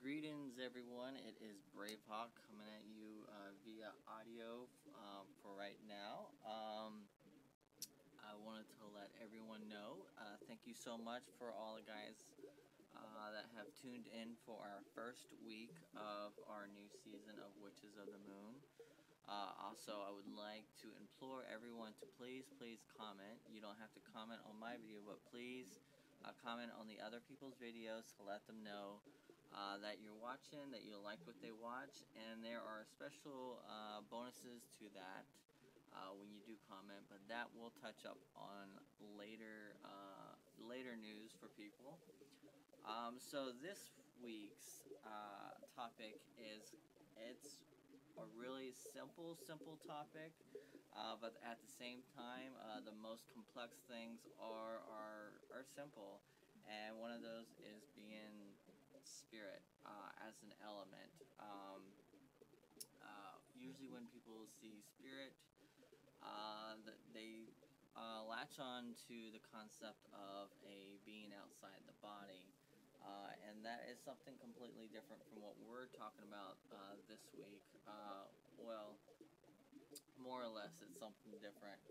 Greetings, everyone. It is BraveHawk coming at you via audio for right now. I wanted to let everyone know. Thank you so much for all the guys that have tuned in for our first week of our new season of Witches of the Moon. Also, I would like to implore everyone to please comment. You don't have to comment on my video, but please comment on the other people's videos to let them know that you're watching, that you like what they watch, and there are special bonuses to that when you do comment, but that will touch up on later news for people. So this week's topic is, it's a really simple topic, but at the same time, the most complex things are simple, and one of those is being spirit as an element. Usually when people see spirit, they latch on to the concept of a being outside the body. And that is something completely different from what we're talking about this week. Well, more or less, it's something different.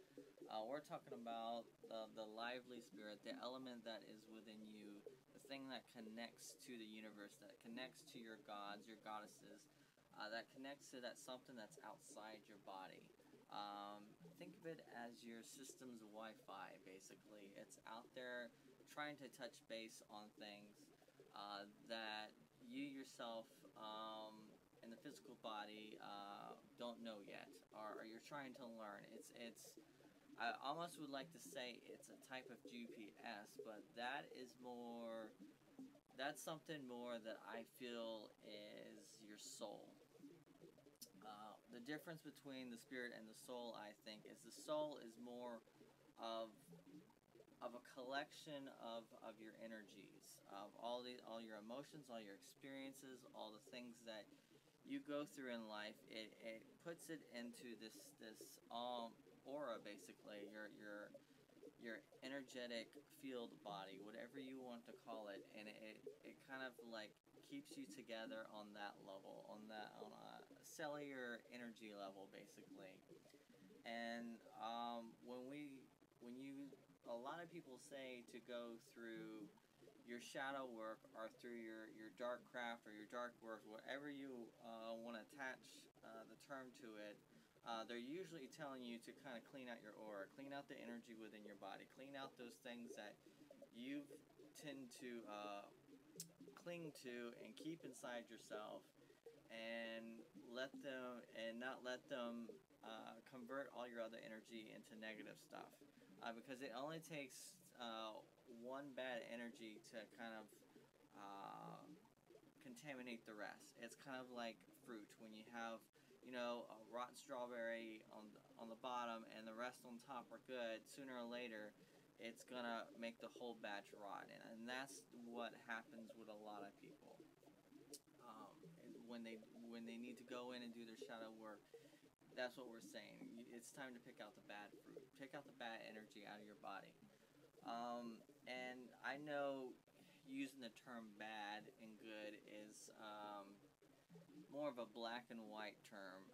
We're talking about the lively spirit, the element that is within you, the thing that connects to the universe, that connects to your gods, your goddesses, that connects to that something that's outside your body. Think of it as your system's Wi-Fi, basically. It's out there trying to touch base on things that you yourself in the physical body don't know yet, or you're trying to learn. I almost would like to say it's a type of GPS, but that's something more that I feel is your soul. The difference between the spirit and the soul, I think, is the soul is more of a collection of your energies, of all your emotions, all your experiences, all the things that you go through in life. It puts it into this aura, basically, your energetic field body, whatever you want to call it, and it kind of like keeps you together on that level, on a cellular energy level, basically. And a lot of people say to go through your shadow work, or through your dark craft or your dark work, whatever you want to attach the term to it. They're usually telling you to kind of clean out your aura, clean out the energy within your body, clean out those things that you tend to cling to and keep inside yourself, and not let them convert all your other energy into negative stuff. Because it only takes one bad energy to kind of contaminate the rest. It's kind of like fruit. When you have, a rotten strawberry on the bottom and the rest on top are good, sooner or later it's gonna make the whole batch rot, and that's what happens with a lot of people. When they need to go in and do their shadow work, that's what we're saying. It's time to pick out the bad fruit, pick out the bad energy out of your body. And I know using the term bad and good is more of a black and white term,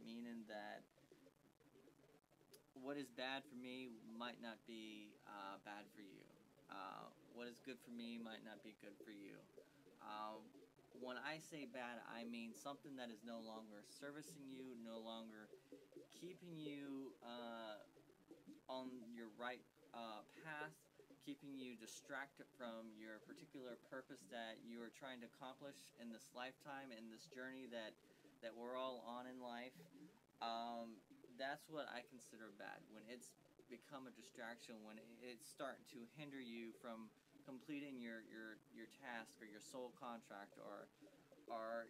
meaning that what is bad for me might not be bad for you. What is good for me might not be good for you. When I say bad, I mean something that is no longer servicing you, no longer keeping you on your right path, keeping you distracted from your particular purpose that you are trying to accomplish in this lifetime, in this journey that we're all on in life. That's what I consider bad, when it's become a distraction, when it's starting to hinder you from completing your task, or your soul contract, or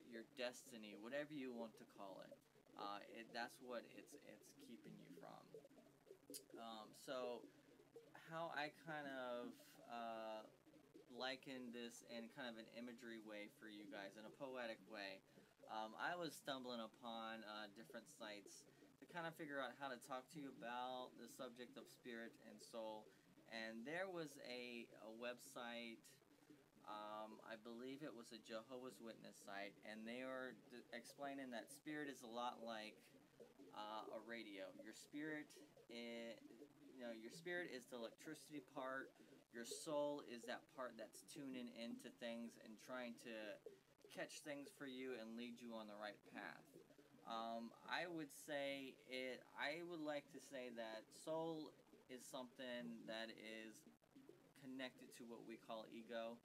your destiny, whatever you want to call it. That's what it's keeping you from. So how I kind of liken this in kind of an imagery way for you guys, in a poetic way. I was stumbling upon different sites to kind of figure out how to talk to you about the subject of spirit and soul, and there was a website I believe it was a Jehovah's Witness site, and they are explaining that spirit is a lot like a radio. Your spirit is, your spirit is the electricity part. Your soul is that part that's tuning into things and trying to catch things for you and lead you on the right path. I would say it. I would like to say that soul is something that is connected to what we call ego.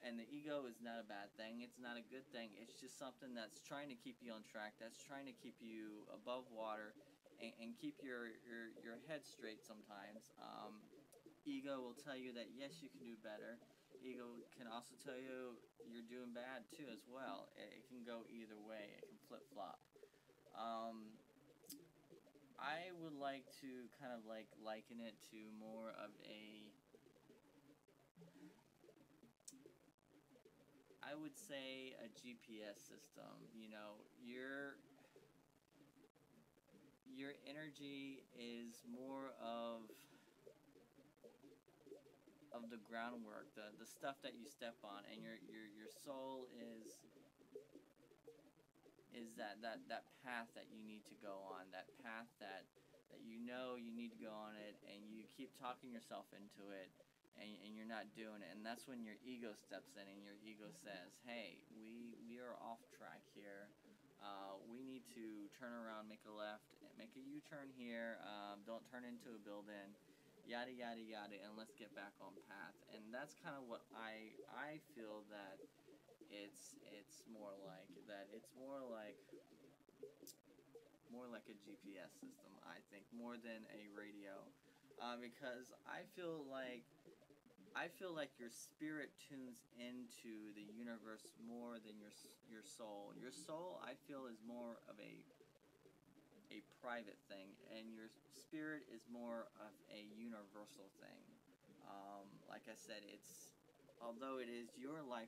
And the ego is not a bad thing. It's not a good thing. It's just something that's trying to keep you on track. That's trying to keep you above water and keep your head straight sometimes. Ego will tell you that yes, you can do better. Ego can also tell you you're doing bad too as well. It can go either way. It can flip flop. I would like to kind of like liken it to more of a, I would say a GPS system. Your energy is more of the groundwork, the stuff that you step on, and your soul is that path that you need to go on, that path that you know you need to go on it, and you keep talking yourself into it, and you're not doing it, and that's when your ego steps in, and your ego says, hey, we are off track here. We need to turn around, make a left, make a U-turn here, don't turn into a building, yada yada yada, and let's get back on path. And that's kind of what I feel that it's more like that. It's more like a GPS system, I think, more than a radio, because I feel like your spirit tunes into the universe more than your soul. Your soul, I feel, is more of a private thing, and your spirit is more of a universal thing. Like I said, although it is your life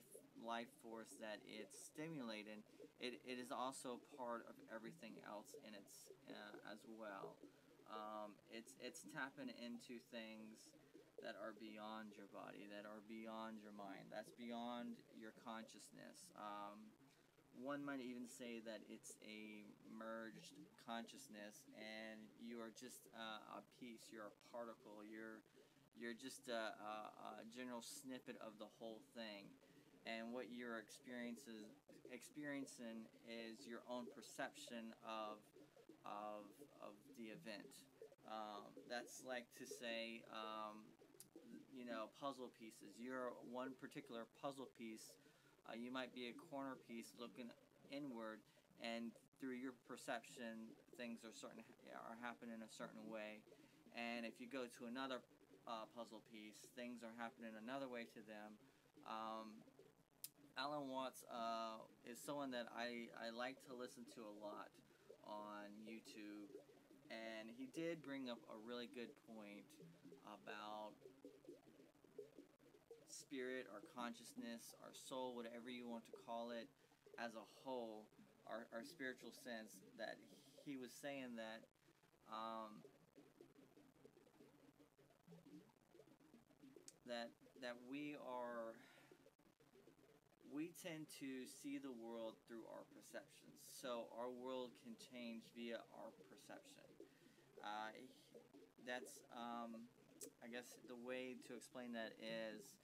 force that it's stimulating, it is also part of everything else in its as well. It's tapping into things that are beyond your body, that are beyond your mind, that's beyond your consciousness. One might even say that it's a merged consciousness, and you are just a piece. You're a particle. You're just a general snippet of the whole thing. And what you're experiencing is your own perception of the event. That's like to say, puzzle pieces. You're one particular puzzle piece. You might be a corner piece looking inward, and through your perception, things are happening a certain way. And if you go to another puzzle piece, things are happening another way to them. Alan Watts is someone that I like to listen to a lot on YouTube, and he did bring up a really good point about spirit, our consciousness, our soul, whatever you want to call it, as a whole, our spiritual sense. That he was saying that that we tend to see the world through our perceptions. So our world can change via our perception. That's I guess the way to explain that is,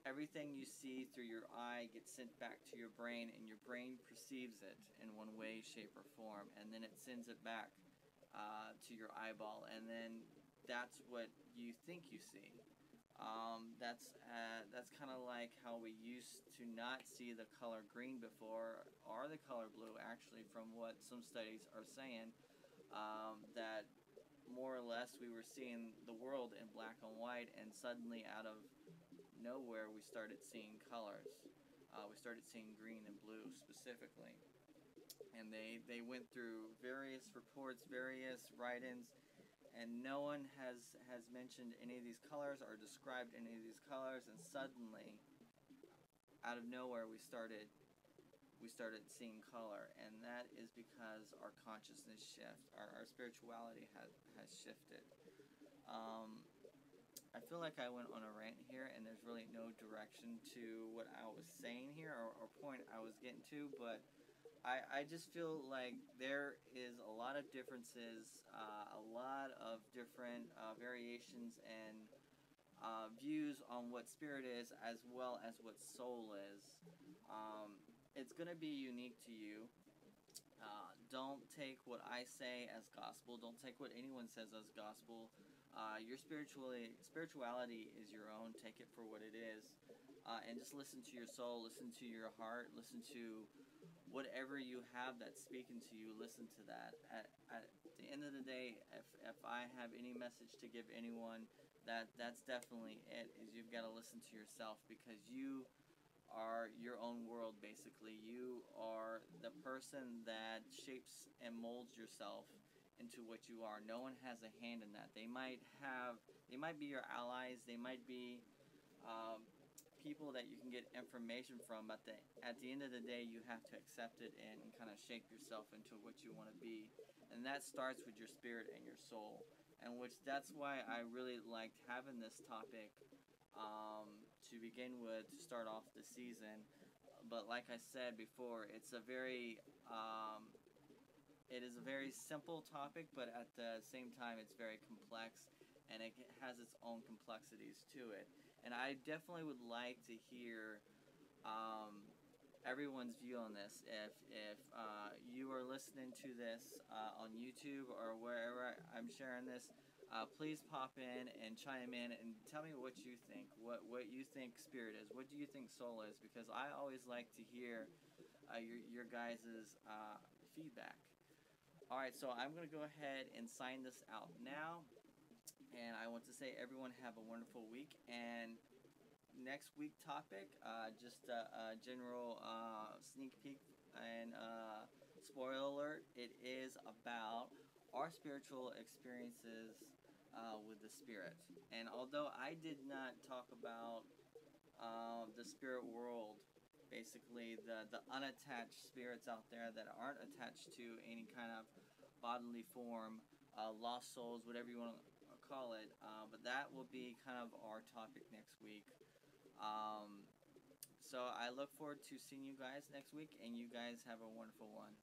everything you see through your eye gets sent back to your brain, and your brain perceives it in one way, shape, or form, and then it sends it back to your eyeball, and then that's what you think you see. That's kind of like how we used to not see the color green before, or the color blue, actually, from what some studies are saying, that more or less we were seeing the world in black and white, and suddenly out of nowhere we started seeing colors. We started seeing green and blue specifically, and they went through various reports, various write-ins, and no one has mentioned any of these colors or described any of these colors, and suddenly out of nowhere we started seeing color, and that is because our consciousness shift, our spirituality has shifted. I feel like I went on a rant here, and there's really no direction to what I was saying here, or point I was getting to, but I just feel like there is a lot of differences, a lot of different variations and views on what spirit is as well as what soul is. It's going to be unique to you. Don't take what I say as gospel. Don't take what anyone says as gospel. Your spirituality is your own. Take it for what it is, and just listen to your soul. Listen to your heart. Listen to whatever you have that's speaking to you. Listen to that. At the end of the day, if I have any message to give anyone, that's definitely it. Is you've got to listen to yourself, because you are your own world. Basically, you are the person that shapes and molds yourself into what you are. No one has a hand in that. They might be your allies. They might be people that you can get information from, but at the end of the day, you have to accept it and kind of shape yourself into what you want to be. And that starts with your spirit and your soul. And that's why I really liked having this topic to begin with, to start off the season. But like I said before, it is a very simple topic, but at the same time, it's very complex, and it has its own complexities to it. And I definitely would like to hear everyone's view on this. If you are listening to this on YouTube or wherever I'm sharing this, please pop in and chime in and tell me what you think. What you think spirit is. What do you think soul is? Because I always like to hear your guys' feedback. All right, so I'm going to go ahead and sign this out now. And I want to say everyone have a wonderful week. And next week topic, just a general sneak peek and spoiler alert. It is about our spiritual experiences with the spirit. And although I did not talk about the spirit world, basically the unattached spirits out there that aren't attached to any kind of bodily form, lost souls, whatever you want to call it, but that will be kind of our topic next week. So I look forward to seeing you guys next week, and you guys have a wonderful one.